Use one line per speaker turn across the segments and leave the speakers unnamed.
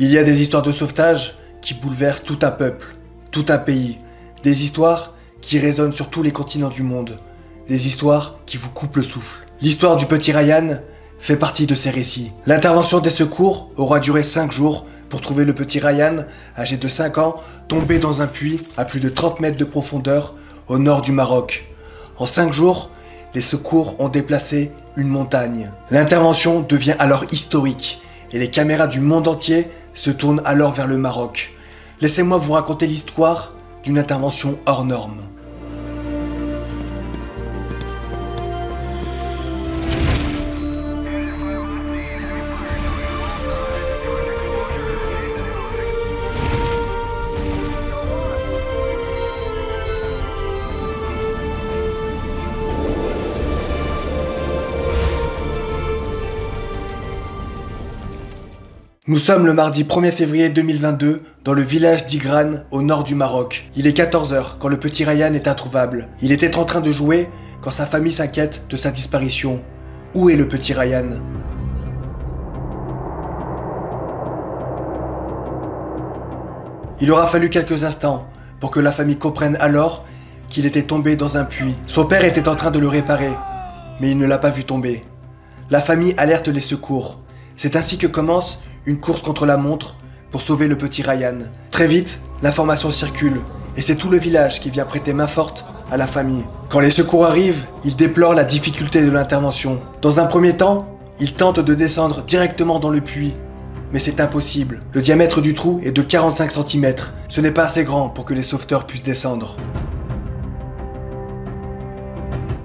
Il y a des histoires de sauvetage qui bouleversent tout un peuple, tout un pays. Des histoires qui résonnent sur tous les continents du monde. Des histoires qui vous coupent le souffle. L'histoire du petit Ryan fait partie de ces récits. L'intervention des secours aura duré 5 jours pour trouver le petit Ryan, âgé de 5 ans, tombé dans un puits à plus de 30 mètres de profondeur au nord du Maroc. En 5 jours, les secours ont déplacé une montagne. L'intervention devient alors historique et les caméras du monde entier se tournent alors vers le Maroc. Laissez-moi vous raconter l'histoire d'une intervention hors norme. Nous sommes le mardi 1er février 2022 dans le village d'Igran au nord du Maroc. Il est 14 h quand le petit Ryan est introuvable. Il était en train de jouer quand sa famille s'inquiète de sa disparition. Où est le petit Ryan? Il aura fallu quelques instants pour que la famille comprenne alors qu'il était tombé dans un puits. Son père était en train de le réparer, mais il ne l'a pas vu tomber. La famille alerte les secours. C'est ainsi que commence une course contre la montre pour sauver le petit Ryan. Très vite, l'information circule et c'est tout le village qui vient prêter main forte à la famille. Quand les secours arrivent, ils déplorent la difficulté de l'intervention. Dans un premier temps, ils tentent de descendre directement dans le puits, mais c'est impossible. Le diamètre du trou est de 45 cm. Ce n'est pas assez grand pour que les sauveteurs puissent descendre.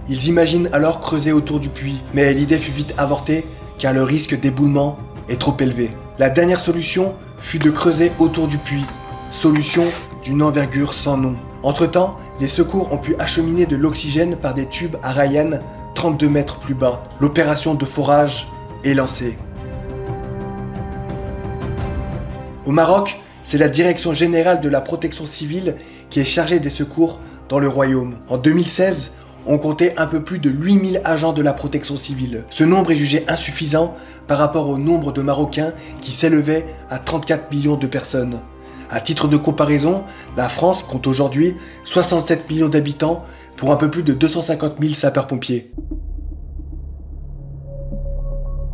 Ils imaginent alors creuser autour du puits, mais l'idée fut vite avortée car le risque d'éboulement est trop élevé. La dernière solution fut de creuser autour du puits, solution d'une envergure sans nom. Entre-temps, les secours ont pu acheminer de l'oxygène par des tubes à Ryan 32 mètres plus bas. L'opération de forage est lancée. Au Maroc, c'est la Direction générale de la protection civile qui est chargée des secours dans le royaume. En 2016, on comptait un peu plus de 8000 agents de la protection civile. Ce nombre est jugé insuffisant par rapport au nombre de Marocains qui s'élevait à 34 millions de personnes. À titre de comparaison, la France compte aujourd'hui 67 millions d'habitants pour un peu plus de 250 000 sapeurs-pompiers.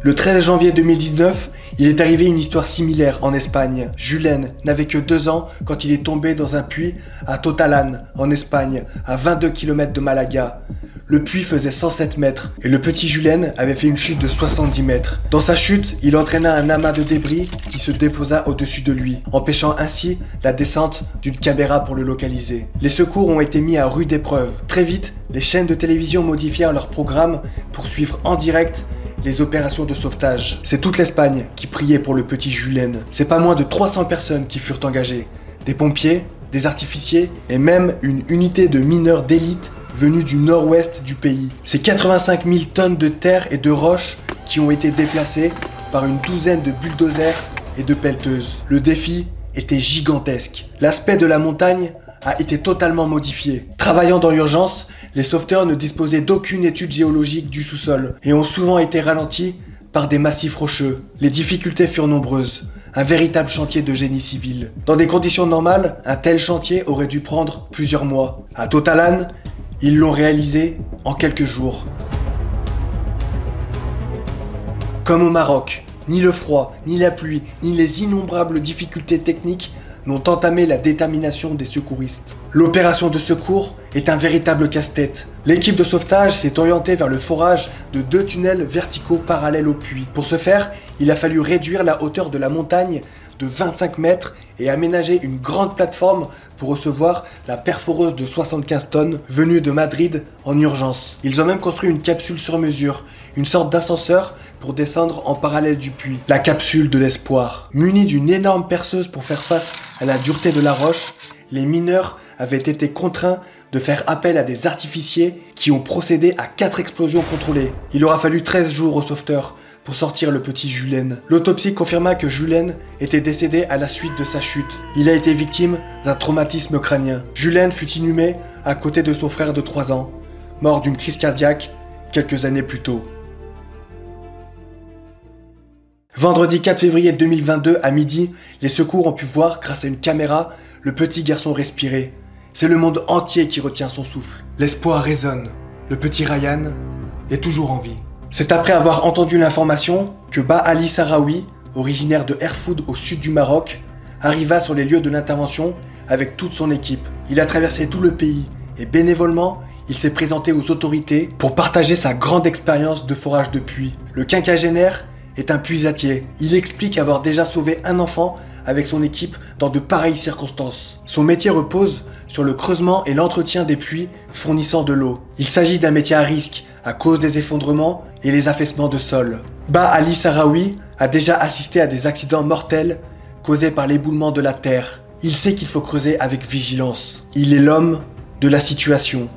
Le 13 janvier 2019, il est arrivé une histoire similaire en Espagne. Julen n'avait que 2 ans quand il est tombé dans un puits à Totalan, en Espagne, à 22 km de Malaga. Le puits faisait 107 mètres et le petit Julen avait fait une chute de 70 mètres. Dans sa chute, il entraîna un amas de débris qui se déposa au-dessus de lui, empêchant ainsi la descente d'une caméra pour le localiser. Les secours ont été mis à rude épreuve. Très vite, les chaînes de télévision modifièrent leur programme pour suivre en direct les opérations de sauvetage. C'est toute l'Espagne qui priait pour le petit Julen. C'est pas moins de 300 personnes qui furent engagées. Des pompiers, des artificiers et même une unité de mineurs d'élite venus du nord-ouest du pays. C'est 85 000 tonnes de terre et de roches qui ont été déplacées par une douzaine de bulldozers et de pelleteuses. Le défi était gigantesque. L'aspect de la montagne a été totalement modifié. Travaillant dans l'urgence, les sauveteurs ne disposaient d'aucune étude géologique du sous-sol et ont souvent été ralentis par des massifs rocheux. Les difficultés furent nombreuses. Un véritable chantier de génie civil. Dans des conditions normales, un tel chantier aurait dû prendre plusieurs mois. À Totalan, ils l'ont réalisé en quelques jours. Comme au Maroc, ni le froid, ni la pluie, ni les innombrables difficultés techniques n'ont entamé la détermination des secouristes. L'opération de secours est un véritable casse-tête. L'équipe de sauvetage s'est orientée vers le forage de 2 tunnels verticaux parallèles au puits. Pour ce faire, il a fallu réduire la hauteur de la montagne de 25 mètres et aménager une grande plateforme pour recevoir la perforeuse de 75 tonnes venue de Madrid en urgence. Ils ont même construit une capsule sur mesure, une sorte d'ascenseur pour descendre en parallèle du puits. La capsule de l'espoir. Munie d'une énorme perceuse pour faire face à la dureté de la roche, les mineurs avaient été contraints de faire appel à des artificiers qui ont procédé à 4 explosions contrôlées. Il aura fallu 13 jours aux sauveteurs pour sortir le petit Julen. L'autopsie confirma que Julen était décédé à la suite de sa chute. Il a été victime d'un traumatisme crânien. Julen fut inhumé à côté de son frère de 3 ans, mort d'une crise cardiaque quelques années plus tôt. Vendredi 4 février 2022 à midi, les secours ont pu voir, grâce à une caméra, le petit garçon respirer. C'est le monde entier qui retient son souffle. L'espoir résonne. Le petit Ryan est toujours en vie. C'est après avoir entendu l'information que Ba Ali Sahraoui, originaire de Erfoud au sud du Maroc, arriva sur les lieux de l'intervention avec toute son équipe. Il a traversé tout le pays et bénévolement, il s'est présenté aux autorités pour partager sa grande expérience de forage de puits. Le quinquagénaire est un puisatier. Il explique avoir déjà sauvé un enfant avec son équipe dans de pareilles circonstances. Son métier repose sur le creusement et l'entretien des puits fournissant de l'eau. Il s'agit d'un métier à risque à cause des effondrements et les affaissements de sol. Ba Ali Sahraoui a déjà assisté à des accidents mortels causés par l'éboulement de la terre. Il sait qu'il faut creuser avec vigilance. Il est l'homme de la situation.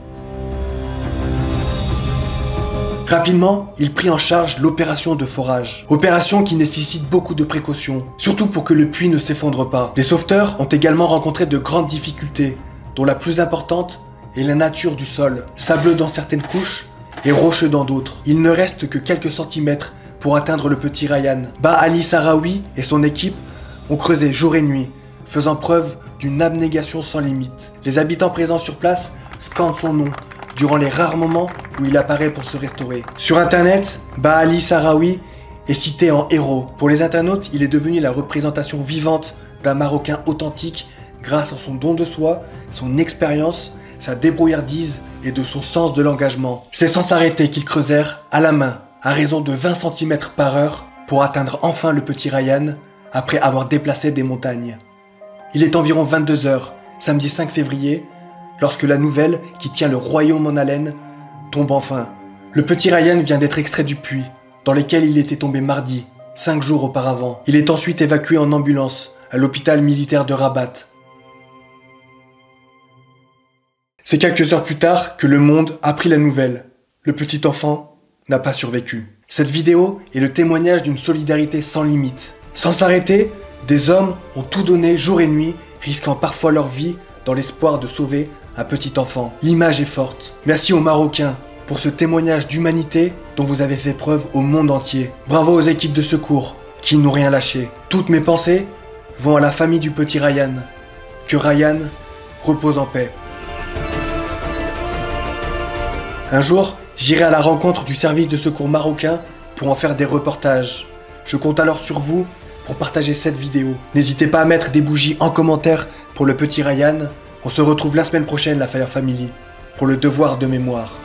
Rapidement, il prit en charge l'opération de forage. Opération qui nécessite beaucoup de précautions, surtout pour que le puits ne s'effondre pas. Les sauveteurs ont également rencontré de grandes difficultés, dont la plus importante est la nature du sol. Sableux dans certaines couches et rocheux dans d'autres. Il ne reste que quelques centimètres pour atteindre le petit Ryan. Ba Ali Sahraoui et son équipe ont creusé jour et nuit, faisant preuve d'une abnégation sans limite. Les habitants présents sur place scandent son nom durant les rares moments où il apparaît pour se restaurer. Sur internet, Ba Ali Sahraoui est cité en héros. Pour les internautes, il est devenu la représentation vivante d'un Marocain authentique grâce à son don de soi, son expérience, sa débrouillardise et de son sens de l'engagement. C'est sans s'arrêter qu'ils creusèrent à la main, à raison de 20 cm par heure, pour atteindre enfin le petit Ryan, après avoir déplacé des montagnes. Il est environ 22 h, samedi 5 février, lorsque la nouvelle qui tient le royaume en haleine tombe enfin. Le petit Ryan vient d'être extrait du puits, dans lequel il était tombé mardi, 5 jours auparavant. Il est ensuite évacué en ambulance à l'hôpital militaire de Rabat. C'est quelques heures plus tard que le monde apprit la nouvelle. Le petit enfant n'a pas survécu. Cette vidéo est le témoignage d'une solidarité sans limite. Sans s'arrêter, des hommes ont tout donné jour et nuit, risquant parfois leur vie dans l'espoir de sauver un petit enfant. L'image est forte. Merci aux Marocains pour ce témoignage d'humanité dont vous avez fait preuve au monde entier. Bravo aux équipes de secours qui n'ont rien lâché. Toutes mes pensées vont à la famille du petit Ryan. Que Ryan repose en paix. Un jour, j'irai à la rencontre du service de secours marocain pour en faire des reportages. Je compte alors sur vous pour partager cette vidéo. N'hésitez pas à mettre des bougies en commentaire pour le petit Ryan. On se retrouve la semaine prochaine, la Fire Family, pour le devoir de mémoire.